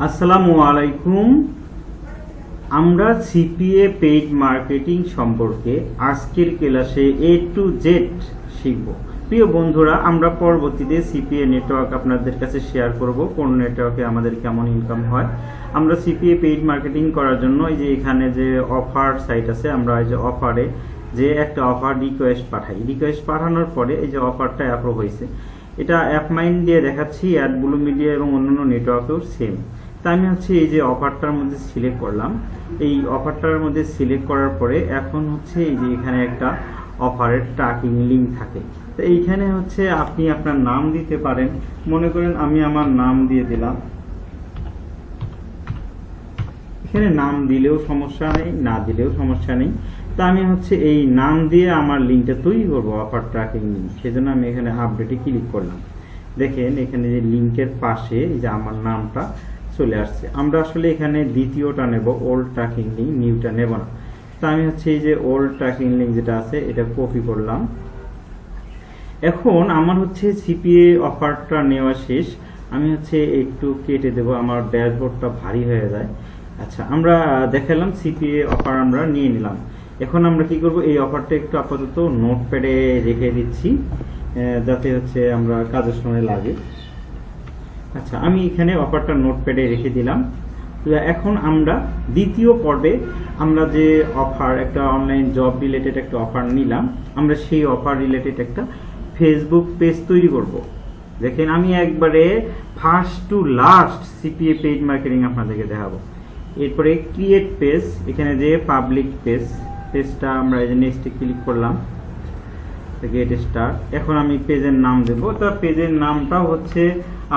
আসসালামু আলাইকুম। আমরা সিপিএ পেইড মার্কেটিং সম্পর্কে আজকের ক্লাসে এ টু জেড শিখব। প্রিয় বন্ধুরা, আমরা পরবর্তীতে সিপিএ নেটওয়ার্ক আপনাদের কাছে শেয়ার করব, কোন নেটওয়ার্কে আমাদের কেমন ইনকাম হয়। আমরা সিপিএ পেইড মার্কেটিং করার জন্য এই যে এখানে যে অফার সাইট আছে, আমরা এই যে অফারে যে একটা অফার রিকোয়েস্ট পাঠাই, রিকোয়েস্ট পাঠানোর পরে এই যে অফারটা অ্যাপ্রুভ হয়েছে, এটা অ্যাপমাইন্ড দিয়ে দেখাচ্ছি, অ্যাড ব্লু মিডিয়া এবং অন্যান্য নেটওয়ার্কেও সেম। তা আমি হচ্ছে এই যে অফারটার মধ্যে সিলেক্ট করলাম। এই অফারটার মধ্যে সিলেক্ট করার পরে এখন হচ্ছে এই যে এখানে একটা অফারের ট্র্যাকিং লিঙ্ক থাকে। তো এইখানে হচ্ছে আপনি আপনার নাম দিতে পারেন। মনে করেন আমি আমার নাম দিয়ে দিলাম, এখানে নাম দিলেও সমস্যা নেই, না দিলেও সমস্যা নেই। তা আমি হচ্ছে এই নাম দিয়ে আমার লিঙ্কটা তৈরি করবো, অফার ট্র্যাকিং লিঙ্ক। সেজন্য আমি এখানে আপডেটে ক্লিক করলাম। দেখেন এখানে যে লিঙ্কের পাশে এই যে আমার নামটা চলে আসছে। আমরা আসলে এখানে দ্বিতীয়টা নেব, ওল্ড ট্র্যাকিং লিঙ্ক, নিউটা নেব না। তো আমি হচ্ছে এই যে ওল্ড ট্র্যাকিং লিঙ্ক যেটা আছে এটা কপি করলাম। এখন আমার হচ্ছে সিপিএ অফারটা নেওয়া শেষ, আমি হচ্ছে একটু কেটে দেব, আমার ড্যাশবোর্ডটা ভারী হয়ে যায়। আচ্ছা, আমরা দেখালাম সিপিএ অফার আমরা নিয়ে নিলাম। এখন আমরা কি করব, এই অফারটা একটু আপাতত নোটপ্যাডে রেখে দিচ্ছি, যাতে হচ্ছে আমরা কাজের সময় লাগে। আচ্ছা, আমি এখানে অফারটা নোটপ্যাডে রেখে দিলাম। এখন আমরা দ্বিতীয় পর্বে আমরা যে অফার, একটা অনলাইন জব রিলেটেড একটা অফার নিলাম, আমরা সেই অফার রিলেটেড একটা ফেসবুক পেজ তৈরি করব। দেখেন আমি একবারে first to last CPA paid marketing আপনাদেরকে দেখাবো। এরপরে ক্রিয়েট পেজ, এখানে যে পাবলিক পেজটা আমরা এই যে নেক্সটে ক্লিক করলাম, গেট স্টার্ট। এখন আমি পেজের নাম দেব। তো পেজের নামটাও হচ্ছে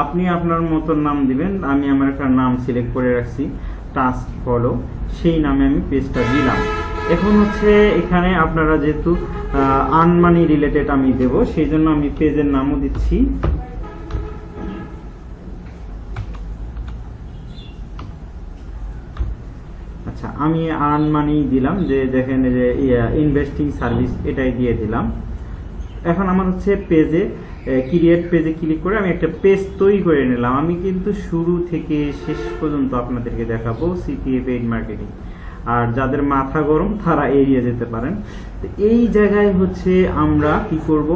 আপনি আপনার মতো নাম দিবেন। আমি আমার একটা নাম সিলেক্ট করে রাখছি, টাস্ক ফলো, সেই নামে আমি পেজটা দিলাম। এখন হচ্ছে এখানে আপনারা যেহেতু আনমানি রিলেটেড আমি দেব, সেই জন্য আমি পেজের নামও দিচ্ছি। আচ্ছা, আমি আনমানি দিলাম, যে দেখেন যে ইনভেস্টিং সার্ভিস, এটাই দিয়ে দিলাম। এখন আমার হচ্ছে পেজে ক্রিয়েট পেজে ক্লিক করে আমি একটা পেজ তৈরি করে নিলাম। আমি কিন্তু শুরু থেকে শেষ পর্যন্ত আপনাদেরকে দেখাবো সিপিএ পেইড মার্কেটিং, আর যাদের মাথা গরম তারা এড়িয়ে যেতে পারেন। তো এই জায়গায় হচ্ছে আমরা কি করব,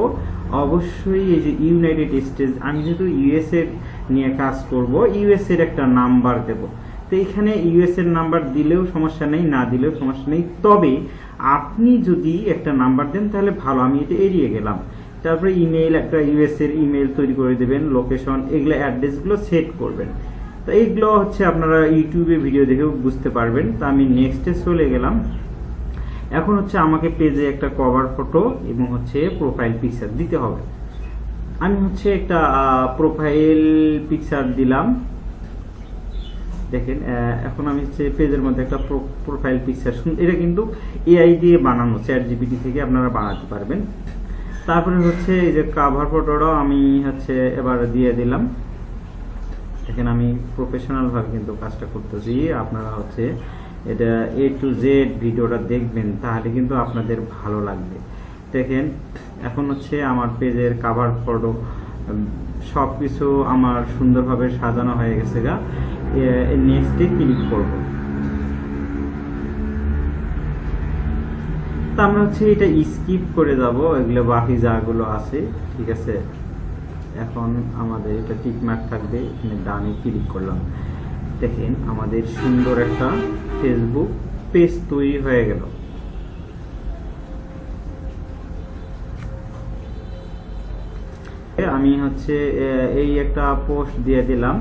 অবশ্যই এই যে ইউনাইটেড স্টেটস, আমি যেহেতু ইউএসএ নিয়ে কাজ করব, ইউএসএর একটা নাম্বার দেব। তো এখানে ইউএসএর নাম্বার দিলেও সমস্যা নেই, না দিলেও সমস্যা নেই, তবে আপনি যদি একটা নাম্বার দেন তাহলে ভালো, আমি এটা এড়িয়ে গেলাম। তারপরে ইমেল, একটা ইউএসএর ইমেল তৈরি করে দেবেন, লোকেশন, এগুলো অ্যাড্রেসগুলো সেট করবেন। তো এইগুলো হচ্ছে আপনারা ইউটিউবে ভিডিও দেখেও বুঝতে পারবেন। তো আমি নেক্সটে চলে গেলাম। এখন হচ্ছে আমাকে পেজে একটা কভার ফটো এবং হচ্ছে প্রোফাইল পিকচার দিতে হবে। আমি হচ্ছে একটা প্রোফাইল পিকচার দিলাম। দেখেন এখন আমি হচ্ছে পেজের মধ্যে একটা প্রোফাইল পিকচার, এটা কিন্তু এআই দিয়ে বানানো, চ্যাট জিপিটি থেকে আপনারা বানাতে পারবেন। তারপরে হচ্ছে এই যে কভার ফটোটাও আমি হচ্ছে এবার দিয়ে দিলাম। দেখেন আমি প্রফেশনাল ভাবে কিন্তু কাজটা করতেছি, আপনারা হচ্ছে এটা এ টু জেড ভিডিওটা দেখবেন, তাহলে কিন্তু আপনাদের ভালো লাগবে। দেখেন এখন হচ্ছে আমার পেজের কভার ফটো সবকিছু আমার সুন্দরভাবে সাজানো হয়ে গেছে গা। নেক্সটে ক্লিক করব। তো আমরা হচ্ছে এটা স্কিপ করে যাব, এগুলো বাকি যাগুলো আছে, ঠিক আছে। এখন আমাদের এটা টিকমার্ক থাকবে, এখানে ডানে ক্লিক করলাম। দেখেন আমাদের সুন্দর একটা ফেসবুক পেজ তৈরি হয়ে গেল। আমি হচ্ছে এই একটা পোস্ট দিয়ে দিলাম।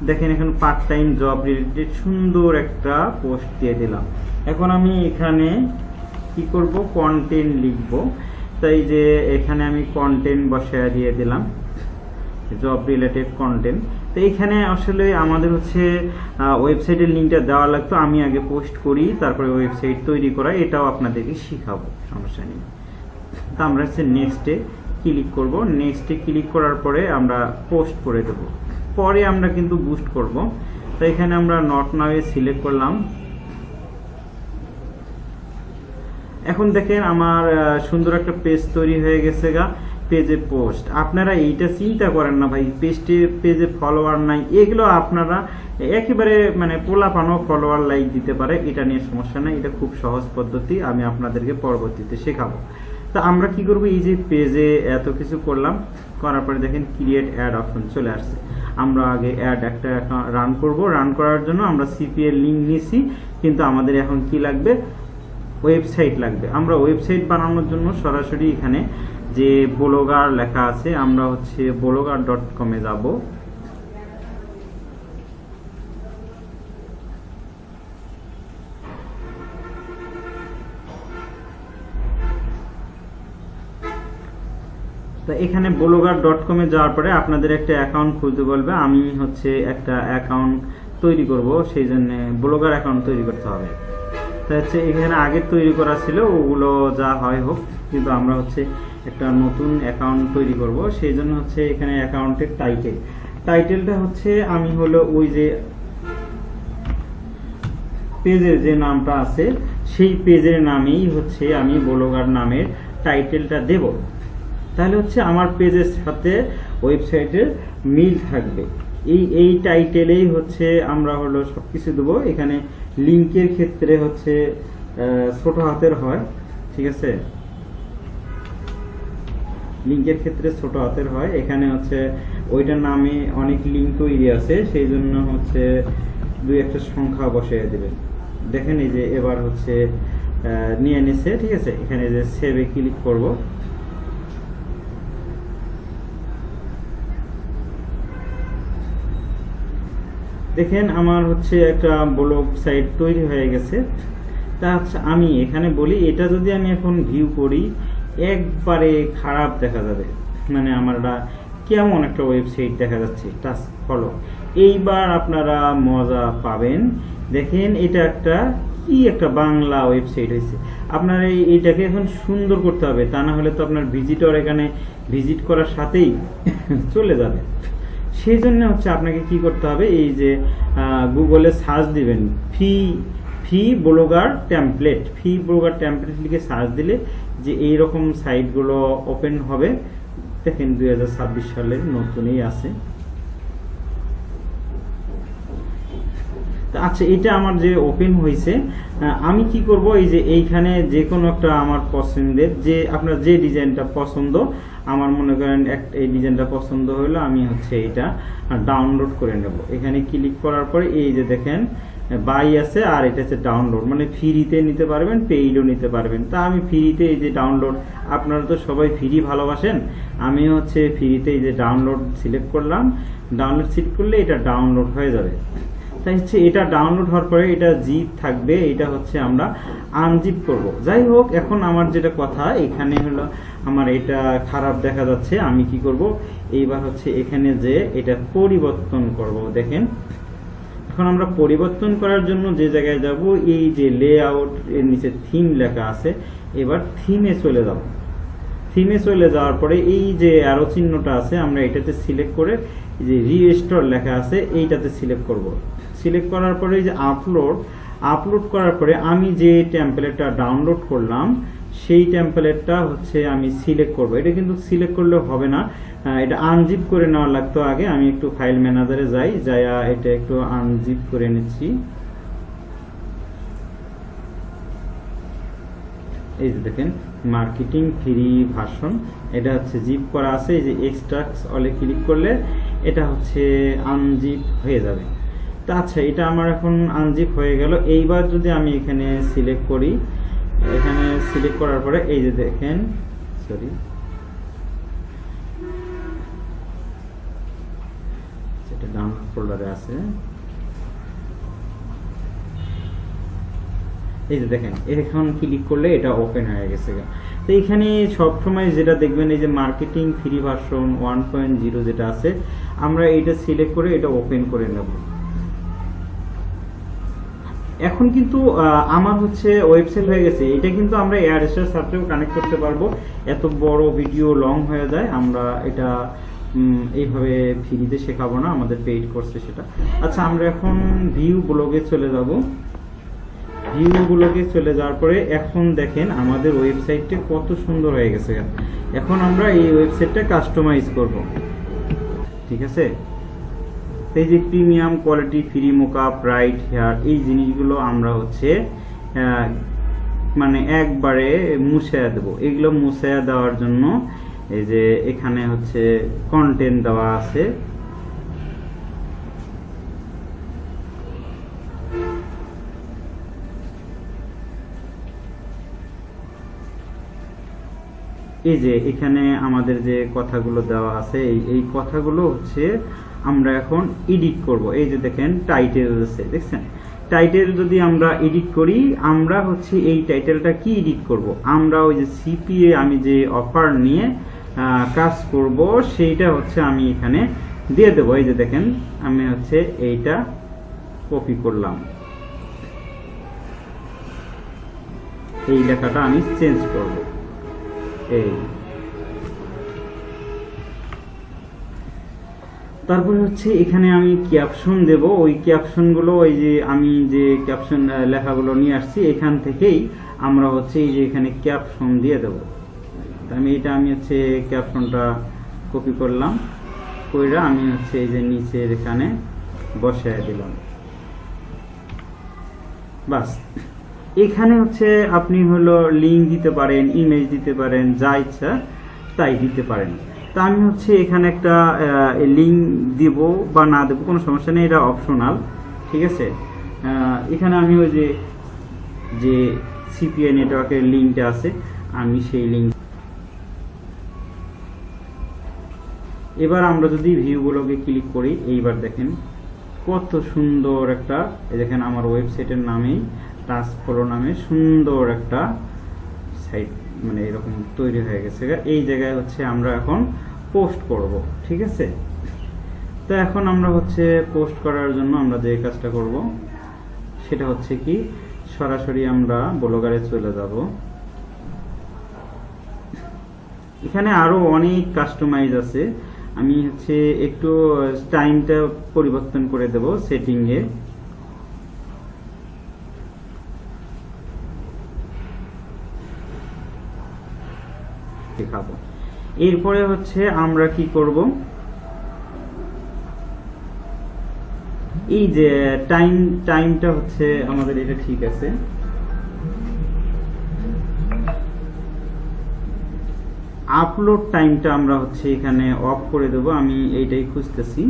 দেখেন এখন পার্ট টাইম জব রিলেটেড সুন্দর একটা পোস্ট দিয়ে দিলাম। এখন আমি এখানে কি করব, কন্টেন্ট লিখব। তাই যে এখানে আমি কন্টেন্ট বসায় দিয়ে দিলাম, জব রিলেটেড কন্টেন্ট। তো এখানে আসলে আমাদের হচ্ছে ওয়েবসাইটের লিঙ্কটা দেওয়া লাগতো, আমি আগে পোস্ট করি, তারপরে ওয়েবসাইট তৈরি করা, এটাও আপনাদেরকে শিখাবো, সমস্যা নেই। তো আমরা হচ্ছে নেক্সটে ক্লিক করব। নেক্সটে ক্লিক করার পরে আমরা পোস্ট করে দেব, পরে আমরা কিন্তু বুস্ট করব। তো এখানে আমরা নট নাও এ সিলেক্ট করলাম। এখন দেখেন আমার সুন্দর একটা পেজ তৈরি হয়ে গেছে গা। পেজে পোস্ট, আপনারা এইটা চিন্তা করেন না ভাই পেজে ফলোয়ার নাই, এগুলো আপনারা একেবারে মানে পোলাপানো ফলোয়ার লাইক দিতে পারে, এটা নিয়ে সমস্যা নাই, এটা খুব সহজ পদ্ধতি, আমি আপনাদেরকে পরবর্তীতে শেখাবো। তো আমরা কি করব, এই যে পেজে এত কিছু করলাম, করার পরে দেখেন ক্রিয়েট অ্যাড অপশন চলে আসছে। আমরা আগে অ্যাড একটা রান করব, রান করার জন্য আমরা সিপি এর লিংক নিছি, কিন্তু আমাদের এখন কি লাগবে, ওয়েবসাইট লাগবে। আমরা ওয়েবসাইট বানানোর জন্য সরাসরি এখানে যে ব্লগার লেখা আছে, আমরা হচ্ছে blogger.com এ যাব। তো এখানে blogger.com এ যাওয়ার পরে আপনাদের একটা অ্যাকাউন্ট খুলতে বলবে। আমি হচ্ছে একটা অ্যাকাউন্ট তৈরি করব, সেই জন্য ব্লগার অ্যাকাউন্ট তৈরি করতে হবে। তো হচ্ছে এখানে আগে তৈরি করা ছিল, ওগুলো যা হয় হোক, কিন্তু আমরা হচ্ছে একটা নতুন অ্যাকাউন্ট তৈরি করব, সেই জন্য হচ্ছে এখানে অ্যাকাউন্টের টাইটেলটা হচ্ছে আমি হলো ওই যে পেজের যে নামটা আছে সেই পেজের নামেই হচ্ছে আমি ব্লগার নামের টাইটেলটা দেব, তাহলে হচ্ছে আমার পেজের সাথে ওয়েবসাইটের মিল থাকবে। এই টাইটেলেই হচ্ছে আমরা হলো সবকিছু দেবো। এখানে লিংকের ক্ষেত্রে হচ্ছে ছোট হাতের হয়, ঠিক আছে, লিংকের ক্ষেত্রে ছোট হাতের হয়। এখানে হচ্ছে ওইটার নামে অনেক লিংক তৈরি আছে, সেই জন্য হচ্ছে দুই একটা সংখ্যা বসিয়ে দেবেন। দেখেন এই যে এবার হচ্ছে নিয়ে নিছে, ঠিক আছে। এখানে যে সেভে ক্লিক করব, দেখেন আমার হচ্ছে একটা ব্লগ সাইট তৈরি হয়ে গেছে। তা আচ্ছা আমি এখানে বলি, এটা যদি আমি এখন ভিউ করি একবারে খারাপ দেখা যাবে, মানে আমার কেমন একটা ওয়েবসাইট দেখা যাচ্ছে, টাচ ফলো। এইবার আপনারা মজা পাবেন। দেখেন এটা একটা বাংলা ওয়েবসাইট হয়েছে। আপনার এইটাকে এখন সুন্দর করতে হবে, তা না হলে তো আপনার ভিজিটর এখানে ভিজিট করার সাথেই চলে যাবে। সেই জন্য হচ্ছে আপনাকে কি করতে হবে, এই যে গুগলে সার্চ দিবেন ফ্রি ব্লগার টেমপ্লেট লিখে সার্চ দিলে যে এইরকম সাইটগুলো ওপেন হবে। দেখেন 2026 সালের নতুনই আছে। আচ্ছা এটা আমার যে ওপেন হয়েছে, আমি কি করব, এই যে এইখানে যে কোনো একটা আমার পছন্দের, যে আপনার যে ডিজাইনটা পছন্দ, আমার মনে করেন এই ডিজাইনটা পছন্দ হলো, আমি হচ্ছে এটা ডাউনলোড করে নেব। এখানে ক্লিক করার পরে এই যে দেখেন বাই আছে, আর এটা হচ্ছে ডাউনলোড, মানে ফ্রিতে নিতে পারবেন, পেইডও নিতে পারবেন। তা আমি ফ্রিতে এই যে ডাউনলোড, আপনারা তো সবাই ফ্রি ভালোবাসেন, আমি হচ্ছে ফ্রিতে এই যে ডাউনলোড সিলেক্ট করলাম। ডাউনলোড সিলেক্ট করলে এটা ডাউনলোড হয়ে যাবে। তাই হচ্ছে এটা ডাউনলোড হওয়ার পরে এটা জিপ থাকবে, এটা হচ্ছে আমরা আনজিপ করব। যাই হোক, এখন আমার যেটা কথা, এখানে হলো আমার এটা খারাপ দেখা যাচ্ছে, আমি কি করব, এইবার হচ্ছে এখানে যে এটা পরিবর্তন করব। দেখেন এখন আমরা পরিবর্তন করার জন্য যে জায়গায় যাব, এই যে লেআউট এর নিচে থিম লেখা আছে, এবার থিমে চলে যাব। থিমে চলে যাওয়ার পরে এই যে অ্যারো চিহ্নটা আছে, আমরা এটাতে সিলেক্ট করে এই যে রিস্টোর লেখা আছে এইটাতে সিলেক্ট করব। সিলেক্ট করার পরে এই যে আপলোড করার পরে আমি যে টেমপ্লেটটা ডাউনলোড করলাম সেই টেমপ্লেটটা হচ্ছে আমি সিলেক্ট করব। এটা কিন্তু সিলেক্ট করলে হবে না, এটা আনজিপ করে নেওয়া লাগতো আগে। আমি একটু ফাইল ম্যানেজারে যাই, এটা একটু আনজিপ করে নিচ্ছি। এই যে দেখেন মার্কেটিং ফ্রি ভার্সন, এটা হচ্ছে জিপ করা আছে। এই যে এক্সট্রাক্টস অলে ক্লিক করলে এটা হচ্ছে আনজিপ হয়ে যাবে। তা আচ্ছা এটা আমার এখন আনজিপ হয়ে গেল। এইবার যদি আমি এখানে সিলেক্ট করি, এখানে সিলেক্ট করার পরে এই যে দেখেন, সরি এটা ডাউনলোড ফোল্ডারে আছে, এই যে দেখেন এখন ক্লিক করলে এটা ওপেন হয়ে গেছে। তো এখানে সবসময় যেটা দেখবেন, এই যে মার্কেটিং ফ্রি ভার্সন 1.0 যেটা আছে, আমরা এটা সিলেক্ট করে এটা ওপেন করে নেব। এখন কিন্তু আমার হচ্ছে ওয়েবসাইট হয়ে গেছে। এটা কিন্তু আমরা এয়ারসেলের সাথেও কানেক্ট করতে পারবো, এত বড় ভিডিও লং হয়ে যায়। আমরা এটা এইভাবে ফ্রিতে শেখাবো না, আমাদের পেইড কোর্সে সেটা। আচ্ছা আমরা এখন ভিউ ব্লগে চলে যাব। ভিউগুলোকে চলে যাওয়ার পরে এখন দেখেন আমাদের ওয়েবসাইটটা কত সুন্দর হয়ে গেছে। এখন আমরা এই ওয়েবসাইটটা কাস্টমাইজ করব, ঠিক আছে। এই যে premium quality, free mockup, right here, এই জিনিসগুলো আমরা হচ্ছে মানে একবারে মুছায়া দেব। এগুলো মুছায়া দেওয়ার জন্য এই যে এখানে হচ্ছে কন্টেন্ট দেওয়া আছে, এই যে এখানে আমাদের যে কথাগুলো দেওয়া আছে এই কথাগুলো হচ্ছে আমরা এখন এডিট করব। এই যে দেখেন টাইটেল আছে, দেখছেন টাইটেল যদি আমরা এডিট করি, আমরা হচ্ছে এই টাইটেলটা কি এডিট করব, আমরা ওই যে সিপিএ আমি যে অফার নিয়ে কাজ করব সেইটা হচ্ছে আমি এখানে দিয়ে দেবো। এই যে দেখেন আমি হচ্ছে এইটা কপি করলাম, এই লেখাটা আমি চেঞ্জ করব। এই তারপরে হচ্ছে এখানে আমি ক্যাপশন দেব। ওই ক্যাপশনগুলো ওই যে আমি যে ক্যাপশন লেখাগুলো নিয়ে আসছি এখান থেকেই আমরা হচ্ছে এই যে এখানে ক্যাপশন দিয়ে দেব। আমি হচ্ছে ক্যাপশনটা কপি করলাম, কইরা আমি হচ্ছে এই যে নিচের এখানে বসায় দিলাম, বাস। এখানে হচ্ছে আপনি হলো লিঙ্ক দিতে পারেন, ইমেজ দিতে পারেন, যা ইচ্ছা তাই দিতে পারেন। তা আমি হচ্ছে এখানে একটা লিঙ্ক দিব বা না দেব কোনো সমস্যা নেই, এটা অপশনাল, ঠিক আছে। এখানে আমি ওই যে সিপিআই নেটওয়ার্কের লিঙ্কটা আছে আমি সেই লিঙ্ক। এবার আমরা যদি ভিউগুলোকে ক্লিক করি, এইবার দেখেন কত সুন্দর একটা, দেখেন আমার ওয়েবসাইটের নামেই টাচ ফলো নামে সুন্দর একটা সাইট মানে এরকম তৈরি হয়ে গেছে। এই জায়গায় হচ্ছে আমরা এখন পোস্ট করব, ঠিক আছে। তো এখন আমরা হচ্ছে পোস্ট করার জন্য আমরা যে কাজটা করব সেটা হচ্ছে কি, সরাসরি আমরা ব্লগারে চলে যাব। এখানে আরো অনেক কাস্টমাইজ আছে, আমি হচ্ছে একটু টাইমটা পরিবর্তন করে দেব সেটিংয়ে। দেখাবো। এরপরে হচ্ছে আমরা কি করব, এই যে টাইমটা হচ্ছে আমাদের এটা ঠিক আছে। আপলোড টাইমটা আমরা হচ্ছে এখানে অফ করে দেব, আমি এইটাই খুঁজতেছি।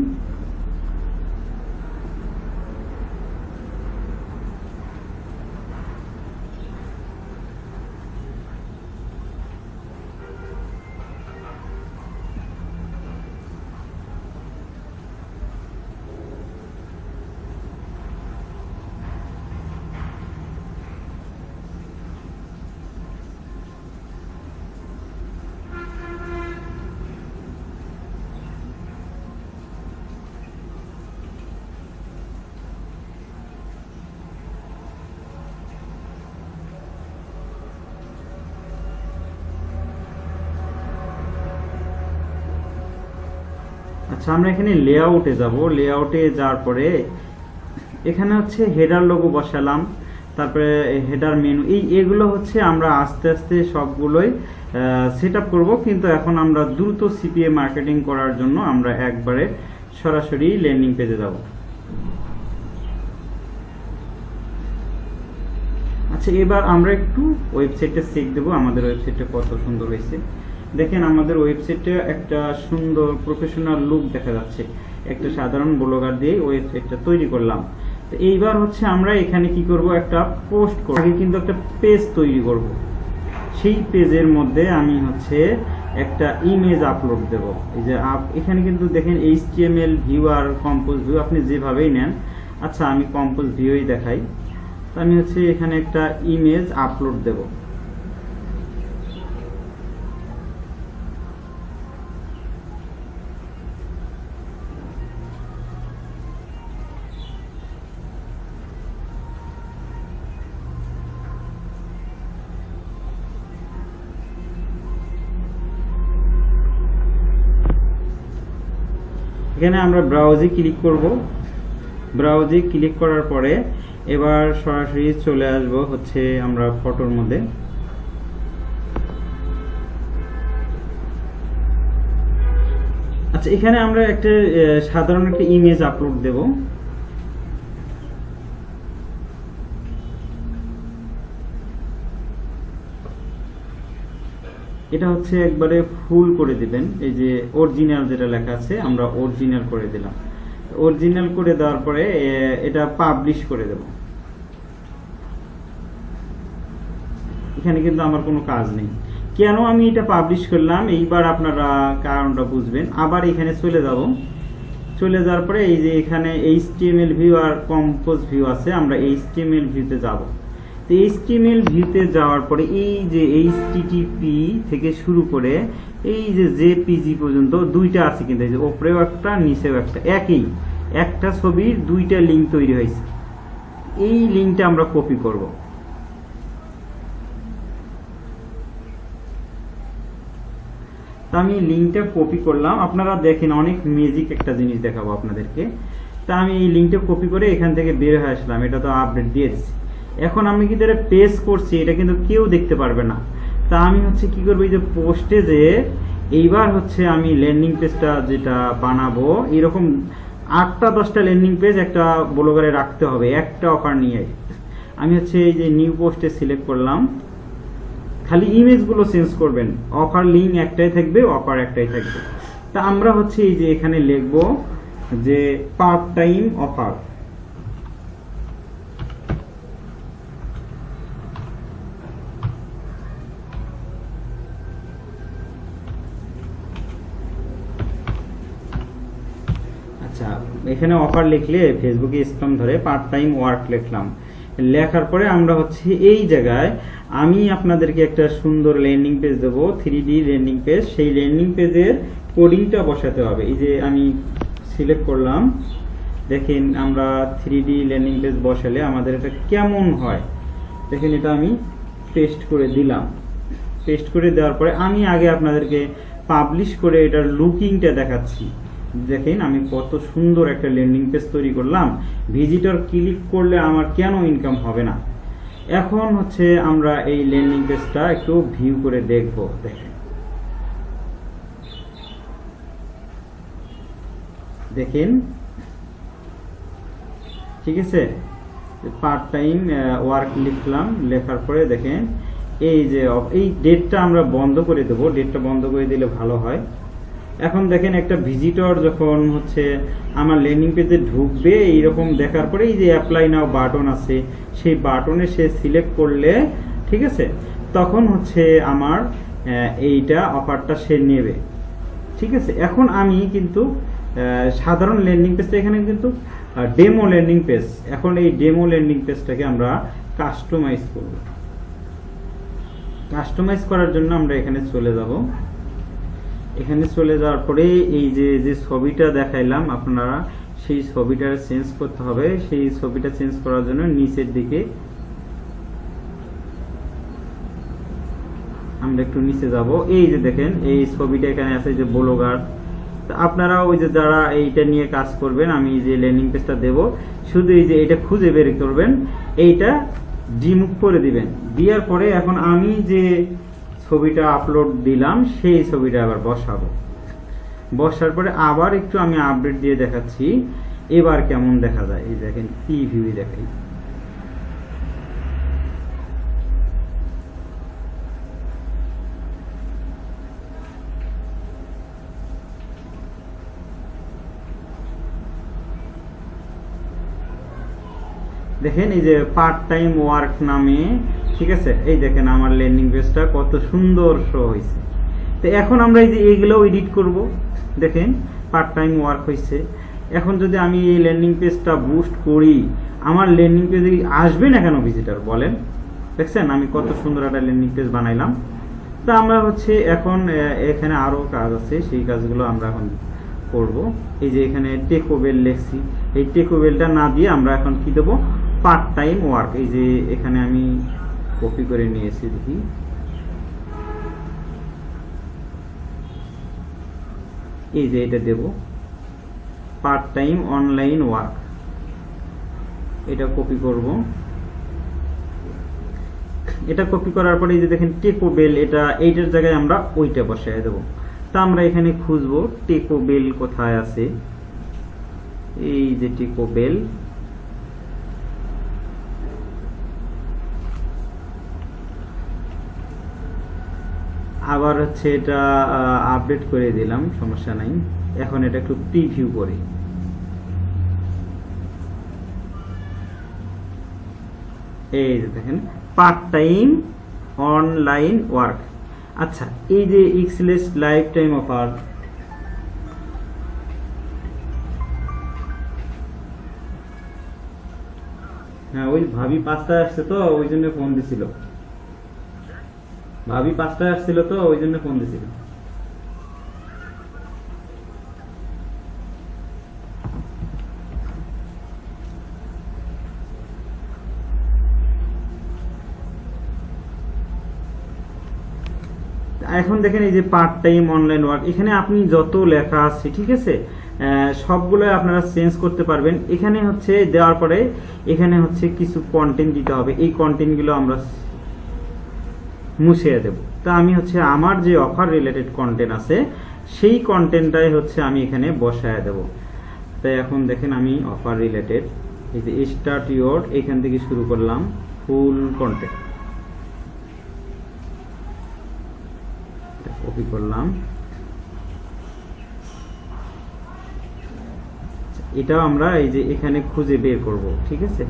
আচ্ছা, আমরা এখানে লেআউটে যাব। লেআউটে যাওয়ার পরে এখানে হচ্ছে হেডার লোগো বসালাম, তারপরে হেডার মেনু, এগুলো হচ্ছে আমরা আস্তে আস্তে সবগুলোই সেট আপ করবো। কিন্তু এখন আমরা দ্রুত সিপিএ মার্কেটিং করার জন্য আমরা একবারে সরাসরি ল্যান্ডিং পেজে যাব। আচ্ছা, এবার আমরা একটু ওয়েবসাইটটা চেক দেবো, আমাদের ওয়েবসাইটটা কত সুন্দর হয়েছে। দেখেন আমাদের ওয়েবসাইটে একটা সুন্দর প্রফেশনাল লুক দেখা যাচ্ছে। একটা সাধারণ ব্লগার দিয়ে ওয়েবসাইটটা তৈরি করলাম। তো এইবার হচ্ছে আমরা এখানে কি করব, একটা পোস্ট করব। আগে কিন্তু একটা পেজ তৈরি করব, সেই পেজের মধ্যে আমি হচ্ছে একটা ইমেজ আপলোড দেব। এই যে এখানে কিন্তু দেখেন HTML ভিউ আর কম্পোজ ভিউ আপনি যেভাবেই নেন। আচ্ছা, আমি কম্পোজ ভিউই দেখাই। তো আমি হচ্ছে এখানে একটা ইমেজ আপলোড দেব। এখানে আমরা ব্রাউজে ক্লিক করব। ব্রাউজে ক্লিক করার পরে এবার সরাসরি চলে আসব হচ্ছে আমরা ফটোর মধ্যে। আচ্ছা, এখানে আমরা একটা সাধারণ একটা ইমেজ আপলোড দেব। এটা হচ্ছে একবারে ফুল করে দিবেন, এই যে অরিজিনাল যেটা লেখা আছে আমরা অরিজিনাল করে দিলাম। অরিজিনাল করে দেওয়ার পরে এটা পাবলিশ করে দেব। এখানে কিন্তু আমার কোনো কাজ নেই। কেন আমি এটা পাবলিশ করলাম এইবার আপনারা কারণটা বুঝবেন। আবার এখানে চলে যাব, চলে যাওয়ার পরে এই যে এখানে HTML ভিউ আর কম্পোজ ভিউ আছে, আমরা HTML ভিউতে যাব। তো HTML ভিউতে যাওয়ার পরে এই যে HTTP থেকে শুরু করে এই যে JPG পর্যন্ত দুইটা আছে, কিন্তু এই যে উপরেও একটা নিচেও একটা, একই একটা ছবির দুইটা লিঙ্ক তৈরি হয়েছে। এই লিঙ্কটা আমরা কপি করব। তা আমি লিঙ্কটা কপি করলাম। আপনারা দেখেন অনেক ম্যাজিক একটা জিনিস দেখাবো আপনাদেরকে। তা আমি এই লিঙ্কটা কপি করে এখান থেকে বের হয়ে আসলাম। এটা তো আপডেট দিয়ে দিচ্ছি। এখন আমি কি ধরে পেস্ট করছি, এটা কিন্তু কেউ দেখতে পারবে না। তা আমি হচ্ছে কি করবো, এই যে পোস্টে যে এইবার হচ্ছে আমি ল্যান্ডিং পেজটা যেটা বানাবো, এরকম 8টা 10টা ল্যান্ডিং পেজ একটা ব্লগারে রাখতে হবে একটা অফার নিয়ে। আমি হচ্ছে এই যে নিউ পোস্টে সিলেক্ট করলাম, খালি ইমেজগুলো চেঞ্জ করবেন, অফার লিঙ্ক একটাই থাকবে, অফার একটাই থাকবে। তা আমরা হচ্ছে এই যে এখানে লিখবো যে পার্ট টাইম অফার। আচ্ছা, এখানে অফার লিখলে ফেসবুকে স্প্যাম ধরে, পার্ট টাইম ওয়ার্ক লিখলাম। লেখার পরে আমরা হচ্ছে এই জায়গায় আমি আপনাদেরকে একটা সুন্দর ল্যান্ডিং পেজ দেবো, 3D ল্যান্ডিং পেজ। সেই ল্যান্ডিং পেজের কোডিংটা বসাতে হবে। এই যে আমি সিলেক্ট করলাম, দেখেন আমরা 3D ল্যান্ডিং পেজ বসালে আমাদের এটা কেমন হয় দেখেন। এটা আমি পেস্ট করে দিলাম। পেস্ট করে দেওয়ার পরে আমি আগে আপনাদেরকে পাবলিশ করে এটার লুকিংটা দেখাচ্ছি। দেখেন আমি কত সুন্দর একটা ল্যান্ডিং পেজ তৈরি করলাম। ভিজিটর ক্লিক করলে আমার কেন ইনকাম হবে না। এখন হচ্ছে আমরা এই ল্যান্ডিং পেজটা একটু ভিউ করে দেখব। দেখেন দেখেন ঠিক আছে, পার্ট টাইম ওয়ার্ক লিখলাম। লেখার পরে দেখেন এই যে এই ডেটটা আমরা বন্ধ করে দেবো। ডেটটা বন্ধ করে দিলে ভালো হয়। এখন দেখেন একটা ভিজিটর যখন হচ্ছে আমার ল্যান্ডিং পেজে ঢুকবে, এইরকম দেখার পরে এই যে অ্যাপ্লাই নাও বাটন আছে, সেই বাটনে সে সিলেক্ট করলে ঠিক আছে, তখন হচ্ছে আমার এইটা অফারটা সে নেবে। ঠিক আছে, এখন আমি কিন্তু সাধারণ ল্যান্ডিং পেজটা এখানে কিন্তু ডেমো ল্যান্ডিং পেজ। এখন এই ডেমো ল্যান্ডিং পেজটাকে আমরা কাস্টমাইজ করব। কাস্টমাইজ করার জন্য আমরা এখানে চলে যাব। এখানে চলে যাওয়ার পরে এই যে ছবিটা দেখাইলাম আপনারা, সেই ছবিটা চেঞ্জ করতে হবে। সেই ছবিটা চেঞ্জ করার জন্য নিচের দিকে আমরা একটু নিচে যাব। এই যে দেখেন এই ছবিটা এখানে আছে যে ব্লগার। আপনারা ওই যে যারা এইটা নিয়ে কাজ করবেন, আমি যে ল্যান্ডিং পেজটা দেব, শুধু এই যে এটা খুঁজে বের করবেন, এইটা ডিমুভ করে দিবেন। দেওয়ার পরে এখন আমি যে ছবিটা আপলোড দিলাম সেই ছবিটা আবার বসাবো। বসার পরে আবার একটু আমি আপডেট দিয়ে দেখাচ্ছি এবার কেমন দেখা যায়। এই দেখেন প্রিভিউ দেখাই। দেখেন এই যে পার্ট টাইম ওয়ার্ক নামে, ঠিক আছে, এই দেখেন আমার ল্যান্ডিং পেজটা কত সুন্দর শো হয়েছে। তো এখন আমরা এই যে এইগুলো এডিট করব। দেখেন পার্ট টাইম ওয়ার্ক হয়েছে। এখন যদি আমি এই ল্যান্ডিং পেজটা বুস্ট করি, আমার ল্যান্ডিং পেজে আসবে না কেন ভিজিটর বলেন? দেখছেন আমি কত সুন্দর একটা ল্যান্ডিং পেজ বানাইলাম। তা আমরা হচ্ছে এখন এখানে আরো কাজ আছে, সেই কাজগুলো আমরা এখন করব। এই যে এখানে টেকোবেল লিখছি, এই টেকোবেলটা না দিয়ে আমরা এখন কি দেবো, পার্ট টাইম ওয়ার্ক। এই যে এখানে আমি কপি করে নিয়েছি, দেখি এই যে এটা দেব পার্ট টাইম অনলাইন ওয়ার্ক। এটা কপি করব। এটা কপি করার পরে এই যে দেখেন টেকো বেল, এটা এইটার জায়গায় আমরা ওইটা বসায় দেব। তা আমরা এখানে খুঁজবো টেকো বেল কোথায় আছে, এই যে টেকো বেল, আবার হচ্ছে এটা আপডেট করে দিলাম, সমস্যা নাই। এখন এটা একটু প্রিভিউ করি। এই যে দেখেন পার্ট টাইম অনলাইন ওয়ার্ক। আচ্ছা, এই যে এক্সলেস লাইফ টাইম অফার, হ্যাঁ ওই ভাবি 5টায় আসছে তো ওই জন্য ফোন দিছিল, ভাবি 5টায় আসছিল তো ওই জন্য ফোন দিছিল। এখন দেখেন এই যে পার্ট টাইম অনলাইন ওয়ার্ক, এখানে আপনি যত লেখা আছে ঠিক আছে সবগুলো আপনারা চেঞ্জ করতে পারবেন। এখানে হচ্ছে দেওয়ার পরে এখানে হচ্ছে কিছু কন্টেন্ট দিতে হবে, এই কন্টেন্টগুলো আমরা মুছিয়ে দেব। তা আমি হচ্ছে আমার যে অফার রিলেটেড কন্টেন্ট আছে সেই কন্টেন্টটাই হচ্ছে আমি এখানে বসায় দেব। তাই এখন দেখেন আমি অফার রিলেটেড এই যে স্টার্ট ইওর, এখান থেকে শুরু করলাম ফুল কন্টেন্ট, কপি করলাম। এটাও আমরা এই যে এখানে খুঁজে বের করব, ঠিক আছে।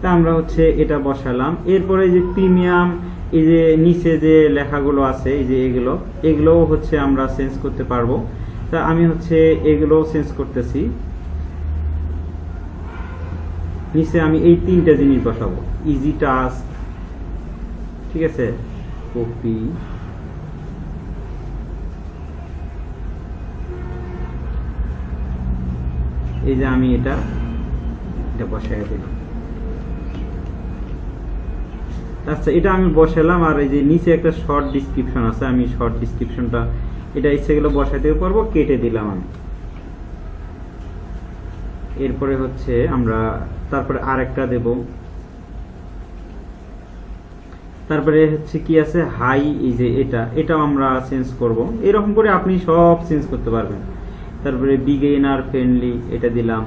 তা আমরা হচ্ছে এটা বসালাম। এরপরে যে প্রিমিয়াম, এই যে নিচে যে লেখাগুলো আছে এই যে এগুলোও হচ্ছে আমরা চেঞ্জ করতে পারবো। তা আমি হচ্ছে এগুলোও চেঞ্জ করতেছি। নিচে আমি এই 3টা জিনিস বসাবো, ইজি টাস্ক, ঠিক আছে, কপি, এই যে আমি এটা বসাই দিলাম। আচ্ছা, এটা আমি বসালাম। আর এই যে নিচে একটা শর্ট ডিসক্রিপশন আছে, আমি শর্ট ডিসক্রিপশনটা এটা ইচ্ছে গেলে বসাইতে পারবো, কেটে দিলাম আমি। এরপরে হচ্ছে আমরা তারপরে আরেকটা দেব। তারপরে হচ্ছে কি আছে হাই, এই যে এটাও আমরা চেঞ্জ করব। এরকম করে আপনি সব চেঞ্জ করতে পারবেন। তারপরে বিগিনার ফ্রেন্ডলি এটা দিলাম,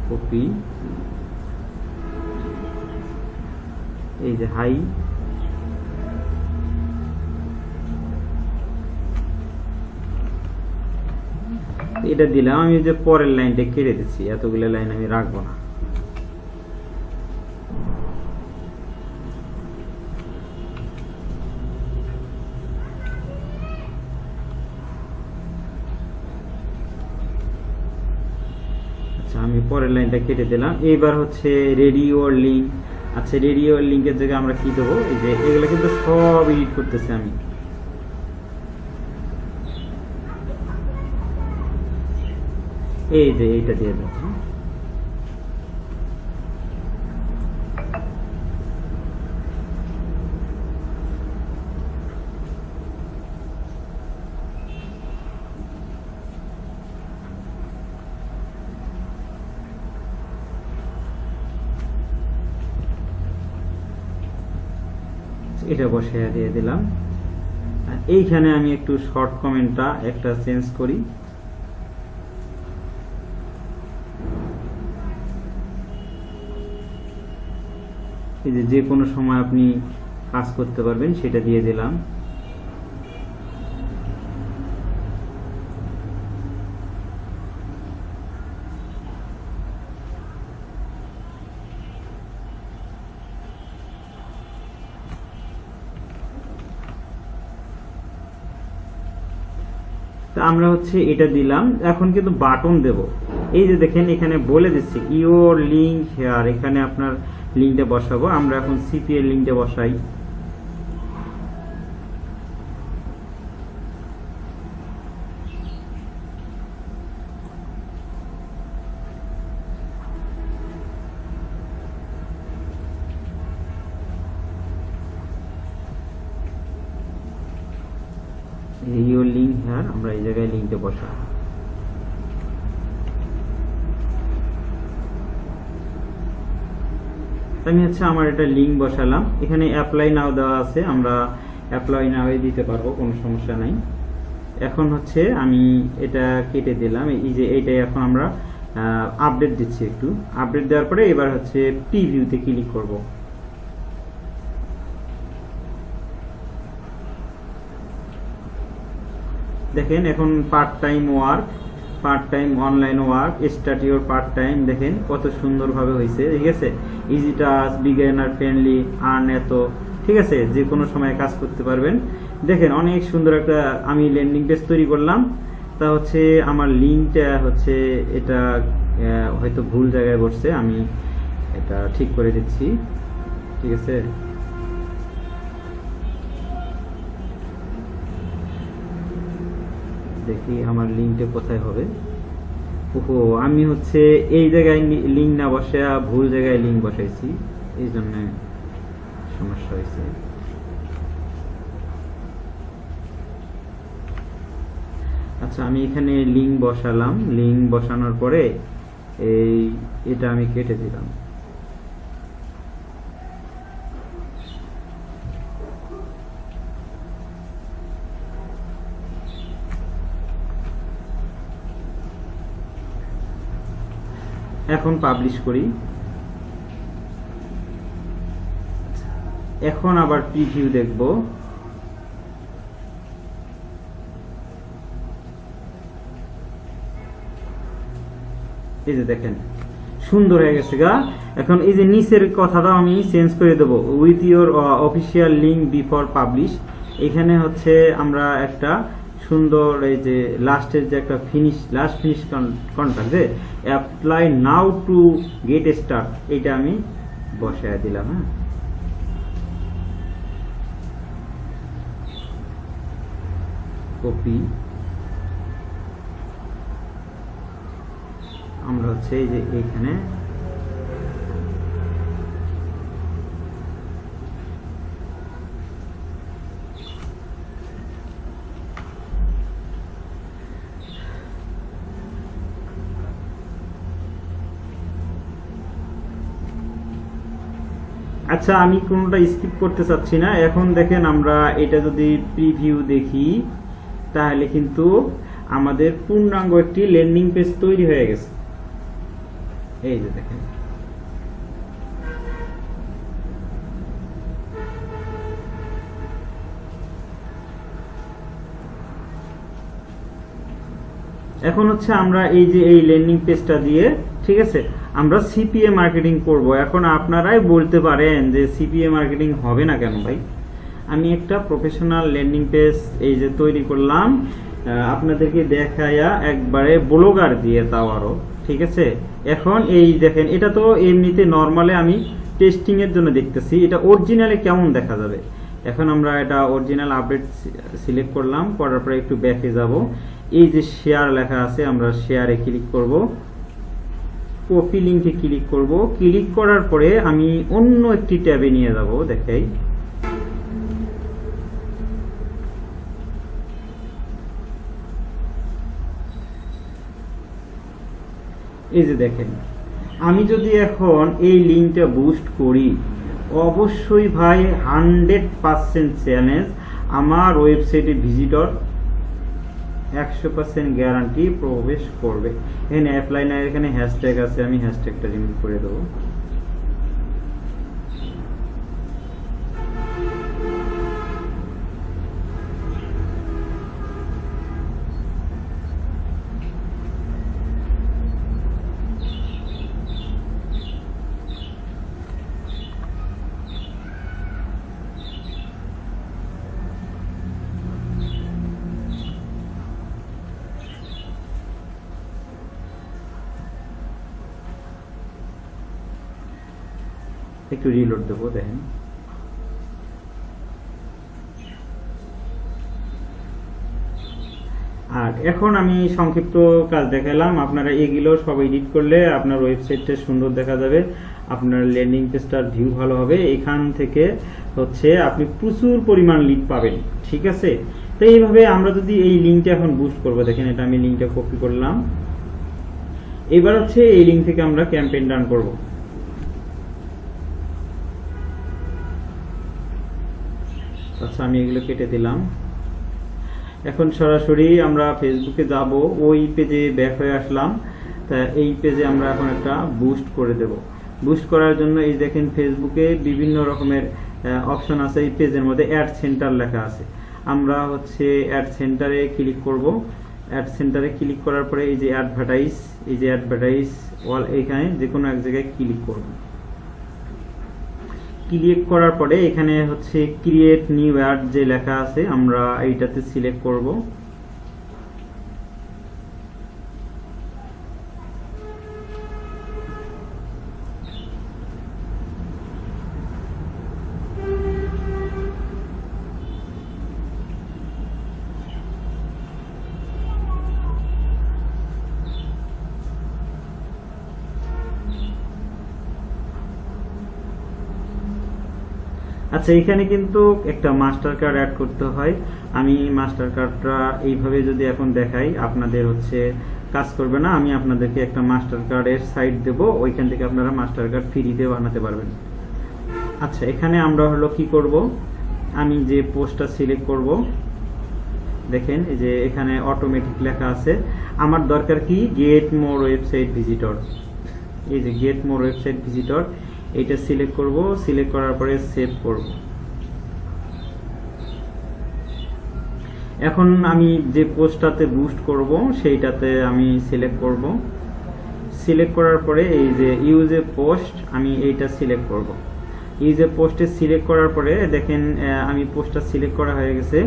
কপি, এই যে হাই, এটা দিলাম। আমি যে পরের লাইনটা কেটে দিচ্ছি, এতগুলো লাইন আমি রাখবো না। আচ্ছা, আমি পরের লাইনটা কেটে দিলাম। এইবার হচ্ছে রেডিও লিঙ্ক। আচ্ছা, রেডিও লিঙ্কের জায়গায় আমরা কি দেবো, এই যে এগুলো কিন্তু সব এডিট করতেছি আমি। এই যে এইটা দিয়ে দেবো। এটা বসিয়ে দিয়ে দিলাম। এইখানে আমি একটু শর্ট কমেন্টটা একটা চেঞ্জ করি। এই যে কোনো সময় আপনি কাজ করতে পারবেন সেটা দিয়ে দিলাম। আমরা হচ্ছে এটা দিলাম। এখন কিন্তু বাটন দেব। এই যে দেখেন এখানে বলে দিচ্ছি ইওর লিঙ্ক হেয়ার, এখানে আপনার লিঙ্কটা বসাবো। আমরা এখন সিপি এর লিঙ্কটা বসাই। ইউর লিঙ্ক হেয়ার, আমরা এই জায়গায় লিঙ্কটা বসাই। আমি হচ্ছে আমার এটা লিঙ্ক বসালাম, এখানে অ্যাপ্লাই নাও দেওয়া আছে, আমরা অ্যাপ্লাই নাও দিতে পারবো, কোনো সমস্যা নাই। এখন হচ্ছে আমি এটা কেটে দিলাম, এই যে এইটাই এখন আমরা আপডেট দিচ্ছি। একটু আপডেট দেওয়ার পরে এবার হচ্ছে প্রিভিউতে ক্লিক করব। দেখেন এখন part time work, part time online work, start your part time, দেখেন কত সুন্দরভাবে হয়েছে। ঠিক আছে, easy task, beginner friendly, earn এত, ঠিক আছে, যে কোনো সময় কাজ করতে পারবেন। দেখেন অনেক সুন্দর একটা আমি ল্যান্ডিং পেজ তৈরি করলাম। তা হচ্ছে আমার লিঙ্কটা হচ্ছে এটা হয়তো ভুল জায়গায় বসছে, আমি এটা ঠিক করে দিচ্ছি। ঠিক আছে, দেখি আমার লিঙ্কটা কোথায় হবে। ওহো, আমি হচ্ছে এই জায়গায় লিঙ্ক না বসে ভুল জায়গায় লিঙ্ক বসাইছি, এই জন্য সমস্যা হয়েছে। আচ্ছা, আমি এখানে লিঙ্ক বসালাম, লিঙ্ক বসানোর পরে এটা আমি কেটে দিলাম। এখন পাবলিশ করি। এখন আবার প্রিভিউ দেখব। এই যে দেখেন সুন্দর হয়ে গেছে গা। এখন এই যে নিচের কথাটা আমি চেঞ্জ করে দেব, with your official link before publish. এখানে হচ্ছে আমরা একটা সুন্দর এই যে লাস্টের যে একটা লাস্ট ফিনিশ কন্ট্যাক্ট, যে apply now to get start, এটা আমি বসায় দিলাম। হ্যাঁ, কপি, আমরা হচ্ছে এই যে এইখানে আচ্ছা, আমি কোনোটা স্কিপ করতে চাচ্ছি না। এখন দেখেন আমরা এটা যদি প্রিভিউ দেখি তাহলে কিন্তু আমাদের পূর্ণাঙ্গ একটি ল্যান্ডিং পেজ তৈরি হয়ে গেছে। এই যে দেখেন, এখন হচ্ছে আমরা এই যে এই ল্যান্ডিং পেজটা দিয়ে, ঠিক আছে, আমরা সিপিএ মার্কেটিং করব। এখন আপনারাই বলতে পারেন যে সিপিএ মার্কেটিং হবে না কেন ভাই। আমি একটা প্রফেশনাল ল্যান্ডিং পেজ এই যে তৈরি করলাম, আপনাদেরকে দেখায়া একবারে ব্লগার দিয়ে, তাও আরো, ঠিক আছে। এখন এই দেখেন, এটা তো এমনিতে নর্মালে আমি টেস্টিং এর জন্য দেখতেছি, এটা অরিজিনালে কেমন দেখা যাবে। এখন আমরা এটা অরিজিনাল আপডেট সিলেক্ট করলাম, করার পরে একটু ব্যাকে যাব, এই যে শেয়ার লেখা আছে আমরা শেয়ারে ক্লিক করব, কপি লিংকে ক্লিক করব। ক্লিক করার পরে আমি অন্য একটি ট্যাবে নিয়ে যাব, দেখাই। এই যে দেখেন, আমি যদি এখন এই লিংকটা বুস্ট করি, অবশ্যই ভাই 100% চ্যালেঞ্জ আমার ওয়েবসাইটে ভিজিটর 100% গ্যারান্টি প্রবেশ করবে। এখানে অ্যাপ্লাই না, এখানে হ্যাশট্যাগ আছে, আমি হ্যাশট্যাগটা রিমুভ করে দেবো। একটু রিলোড দেবো, দেখেন। আর এখন আমি সংক্ষিপ্ত কাজ দেখালাম, আপনারা এগুলো সব এডিট করলে আপনার ওয়েবসাইটটা সুন্দর দেখা যাবে, আপনার ল্যান্ডিং পেজটার ভিউ ভালো হবে। এখান থেকে হচ্ছে আপনি প্রচুর পরিমাণ লিড পাবেন, ঠিক আছে। তো তো এইভাবে আমরা যদি এই লিঙ্কটা এখন বুস্ট করব, দেখেন এটা আমি লিঙ্কটা কপি করলাম। এবার হচ্ছে এই লিঙ্ক থেকে আমরা ক্যাম্পেইন রান করব। আচ্ছা, আমি এগুলো কেটে দিলাম। এখন সরাসরি আমরা ফেসবুকে যাব, ওই পেজে ব্যাক হয়ে আসলাম। তা এই পেজে আমরা এখন একটা বুস্ট করে দেব। বুস্ট করার জন্য এই দেখেন ফেসবুকে বিভিন্ন রকমের অপশন আছে। এই পেজের মধ্যে অ্যাড সেন্টার লেখা আছে। আমরা হচ্ছে অ্যাড সেন্টারে ক্লিক করব। অ্যাড সেন্টারে ক্লিক করার পরে এই যে অ্যাডভার্টাইজ অল, এখানে যে কোনো এক জায়গায় ক্লিক করব। ক্লিক করার পরে এখানে হচ্ছে ক্রিয়েট নিউ অ্যাড যে লেখা আছে, আমরা এইটাতে সিলেক্ট করব। আচ্ছা, এখানে কিন্তু একটা মাস্টার কার্ড অ্যাড করতে হয়। আমি মাস্টার কার্ডটা এইভাবে যদি এখন দেখাই, আপনাদের হচ্ছে কাজ করবে না। আমি আপনাদেরকে একটা মাস্টার কার্ডের সাইট দেব, ওইখান থেকে আপনারা মাস্টার কার্ড ফ্রিতে বানাতে পারবেন। আচ্ছা, এখানে আমরা হলো কি করব, আমি যে পোস্টটা সিলেক্ট করব, দেখেন এই যে এখানে অটোমেটিক লেখা আছে। আমার দরকার কি, গেট মোর ওয়েবসাইট ভিজিটর। এই যে গেট মোর ওয়েবসাইট ভিজিটর, এটা সিলেক্ট করব। সিলেক্ট করার পরে সেভ করব। এখন আমি যে পোস্টটাতে বুস্ট করব সেইটাতে আমি সিলেক্ট করব। সিলেক্ট করার পরে এই যে ইউজ এ পোস্ট, আমি এইটা সিলেক্ট করব। ইউজ এ পোস্টে সিলেক্ট করার পরে দেখেন আমি পোস্টটা সিলেক্ট করা হয়ে গেছে।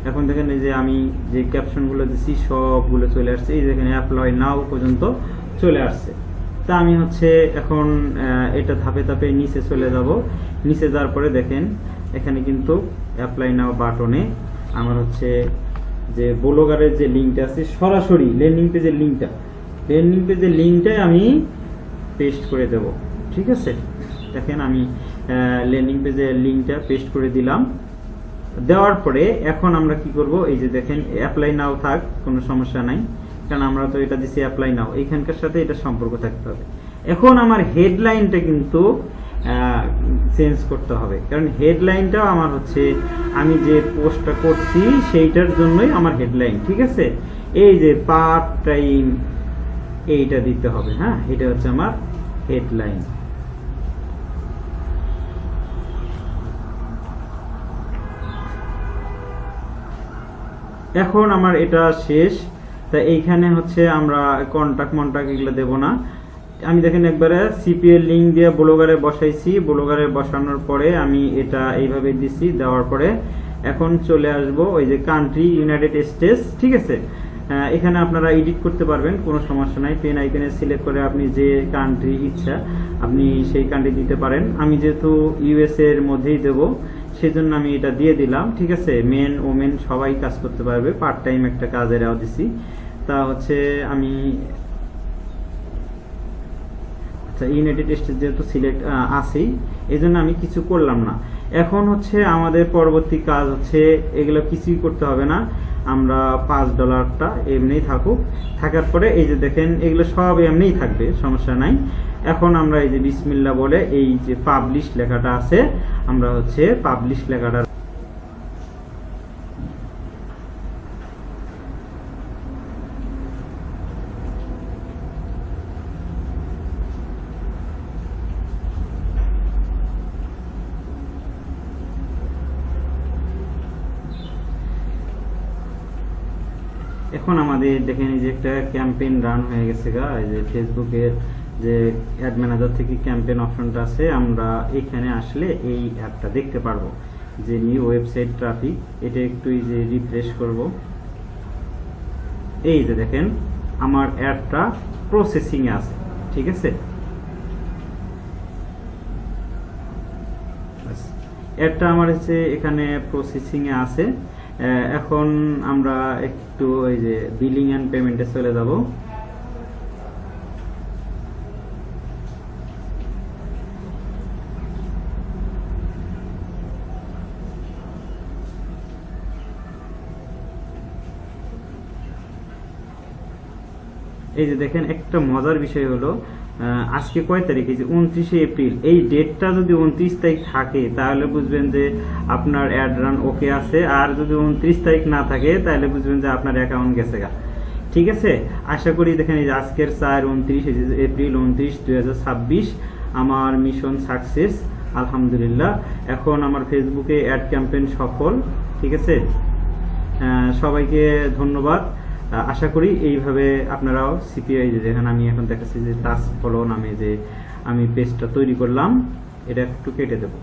এখন দেখেন এই যে আমি যে ক্যাপশনগুলো দিচ্ছি সবগুলো চলে আসছে। এই দেখেন অ্যাপ্লাই নাও পর্যন্ত চলে আসছে। তা আমি হচ্ছে এখন এটা ধাপে ধাপে নিচে চলে যাব। নিচে যাওয়ার পরে দেখেন এখানে কিন্তু অ্যাপ্লাই নাও বাটনে আমার হচ্ছে যে ব্লগারের যে লিঙ্কটা আছে, সরাসরি ল্যান্ডিং পেজের লিঙ্কটাই আমি পেস্ট করে দেব। ঠিক আছে, দেখেন আমি ল্যান্ডিং পেজের লিঙ্কটা পেস্ট করে দিলাম। দেওয়ার পরে এখন আমরা কি করব, এই যে দেখেন অ্যাপ্লাই নাও থাক, কোনো সমস্যা নাই, কারণ আমরা তো এটা দিছি অ্যাপ্লাই নাও, এইখানকার সাথে এটা সম্পর্ক থাকতে হবে। এখন আমার হেডলাইনটা কিন্তু চেঞ্জ করতে হবে, কারণ হেডলাইনটাও আমার হচ্ছে আমি যে পোস্টটা করছি সেইটার জন্যই আমার হেডলাইন। ঠিক আছে, এই যে পার্ট টাইম এইটা দিতে হবে। হ্যাঁ, এটা হচ্ছে আমার হেডলাইন। এখন আমার এটা শেষ। তা এইখানে হচ্ছে আমরা কন্টাক্ট এগুলো দেব না। আমি দেখেন একবারে সিপিএল লিঙ্ক দিয়ে ব্লগারে বসাইছি। ব্লগারে বসানোর পরে আমি এটা এইভাবে দিছি। দেওয়ার পরে এখন চলে আসব ওই যে কান্ট্রি ইউনাইটেড স্টেটস। ঠিক আছে, এখানে আপনারা এডিট করতে পারবেন, কোনো সমস্যা নাই। পেন আইকনে সিলেক্ট করে আপনি যে কান্ট্রি ইচ্ছা আপনি সেই কান্ট্রি দিতে পারেন। আমি যেহেতু ইউএসএ এর মধ্যেই দেব সেজন্য আমি এটা দিয়ে দিলাম। ঠিক আছে, মেন ওমেন সবাই কাজ করতে পারবে, পার্ট টাইম একটা কাজেরাও দিছি। তা হচ্ছে আমি ইউনাইটেড স্টেটস যেহেতু সিলেক্ট আছেই, এই জন্য আমি কিছু করলাম না। এখন হচ্ছে আমাদের পরবর্তী কাজ হচ্ছে এগুলো কিছুই করতে হবে না, আমরা $5টা এমনিই থাকুক। থাকার পরে এই যে দেখেন এগুলো সব এমনিই থাকবে, সমস্যা নাই। এখন আমরা এই যে বিসমিল্লাহ বলে এই যে পাবলিশ লেখাটা আছে, আমরা হচ্ছে পাবলিশ লেখাটা এখন আমাদের দেখেন এই যে একটা ক্যাম্পেইন রান হয়ে গেছে গা। এই যে ফেসবুকের যে অ্যাড ম্যানেজার থেকে ক্যাম্পেইন অপশনটা আছে, আমরা এখানে আসলে এই অ্যাডটা দেখতে পারবো যে নিউ ওয়েবসাইট ট্রাফিক। এটা একটু এই যে রিফ্রেশ করব, এই যে দেখেন আমার অ্যাডটা প্রসেসিং এ আছে। ঠিক আছে, অ্যাডটা আমার হচ্ছে এখানে প্রসেসিং এ আছে। এখন আমরা একটু ওই যে বিলিং এন্ড পেমেন্টে চলে যাব। এই যে দেখেন একটা মজার বিষয় হলো আজকে কয় তারিখ, এই যে 29শে এপ্রিল, এই ডেটটা যদি 29 তারিখ থাকে তাহলে বুঝবেন যে আপনার অ্যাড রান ওকে আছে, আর যদি 29 তারিখ না থাকে তাহলে বুঝবেন যে আপনার অ্যাকাউন্ট গেছে গা। ঠিক আছে, আশা করি দেখেন এই যে আজকের 4-29 এপ্রিল 2026 আমার মিশন সাকসেস আলহামদুলিল্লাহ। এখন আমার ফেসবুকে অ্যাড ক্যাম্পেইন সফল। ঠিক আছে, সবাইকে ধন্যবাদ। আশা করি এইভাবে আপনারাও সিপিআই দেখেন আমি এখন দেখাচ্ছি যে টাচ ফলো নামে যে আমি পেজটা তৈরি করলাম, এটা একটু কেটে দেব।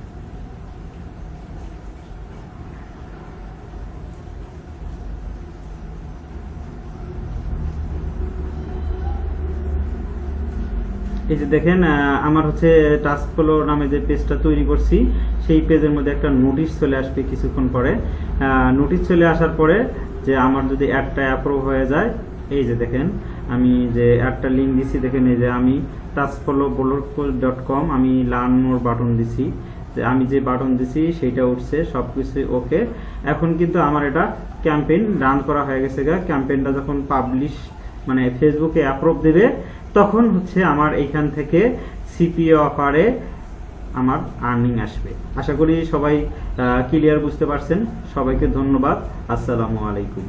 এই যে দেখেন আমার হচ্ছে টাচ ফলো নামে যে পেজটা তৈরি করছি সেই পেজের মধ্যে একটা নোটিশ চলে আসবে কিছুক্ষণ পরে। নোটিশ চলে আসার পরে যে আমার যদি অ্যাডটা অ্যাপ্রুভ হয়ে যায়, এই যে দেখেন আমি যে অ্যাডটা লিঙ্ক দিছি, দেখেন এই যে আমি touchfollow.com আমি লার্ন মোর বাটন দিছি, যে আমি যে বাটন দিছি সেইটা উঠছে, সবকিছু ওকে। এখন কিন্তু আমার এটা ক্যাম্পেইন রান করা হয়ে গেছে গা। ক্যাম্পেইনটা যখন পাবলিশ মানে ফেসবুকে অ্যাপ্রুভ দেবে তখন হচ্ছে আমার এইখান থেকে সিপিএ অফারে আমার আর্নিং আসবে। আশা করি সবাই ক্লিয়ার বুঝতে পারছেন। সবাইকে ধন্যবাদ। আসসালামু আলাইকুম।